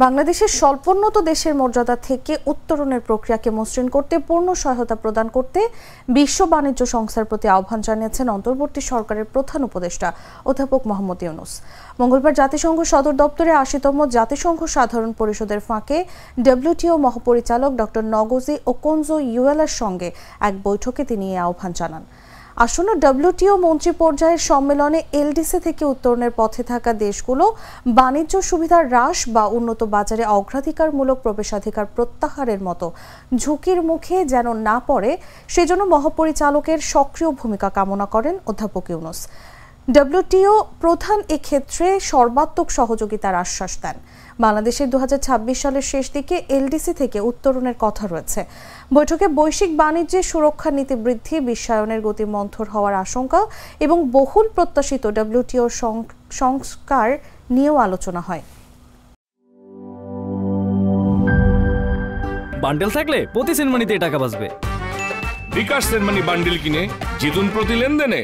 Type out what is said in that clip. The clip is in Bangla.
বাংলাদেশের স্বল্পোন্নত দেশের মর্যাদা থেকে উত্তরণের প্রক্রিয়াকে মসৃণ করতে পূর্ণ সহায়তা প্রদান করতে বিশ্ব বাণিজ্য সংস্থার প্রতি আহ্বান জানিয়েছেন অন্তর্বর্তী সরকারের প্রধান উপদেষ্টা অধ্যাপক মোহাম্মদ ইউনূস। মঙ্গলবার জাতিসংঘ সদর দপ্তরে ৮০তম জাতিসংঘ সাধারণ পরিষদের ফাঁকে ডব্লিউটিও মহাপরিচালক ডক্টর নগোজি ওকোনজো-ইওয়েলের সঙ্গে এক বৈঠকে তিনি এই আহ্বান জানান। আসন্ন ডব্লিউটিও মন্ত্রী পর্যায়ের সম্মেলনে এলডিসি থেকে উত্তরণের পথে থাকা দেশগুলো বাণিজ্য সুবিধার হ্রাস বা উন্নত বাজারে অগ্রাধিকারমূলক প্রবেশাধিকার প্রত্যাহারের মতো ঝুঁকির মুখে যেন না পড়ে সেজন্য মহাপরিচালকের সক্রিয় ভূমিকা কামনা করেন অধ্যাপক ইউনূস। ডব্লিউটিও প্রধান এক্ষেত্রে সর্বাত্মক সহযোগিতার আশ্বাস দেন। বাংলাদেশের ২০২৬ সালের শেষ দিকে এলডিসি থেকে উত্তরণের কথা রয়েছে। বৈঠকে বৈশ্বিক বাণিজ্যে সুরক্ষা নীতি বৃদ্ধি, বিশ্বায়নের গতি মন্থর হওয়ার আশঙ্কা এবং বহুল প্রত্যাশিত ডব্লিউটিও সংস্কার নিয়েও আলোচনা হয়। বান্ডেল থাকলে প্রতি সেনমানিতে টাকা বাঁচবে। বিকাশ সেনমানি বান্ডেল কিনে জিতুন প্রতি লেনদেনে।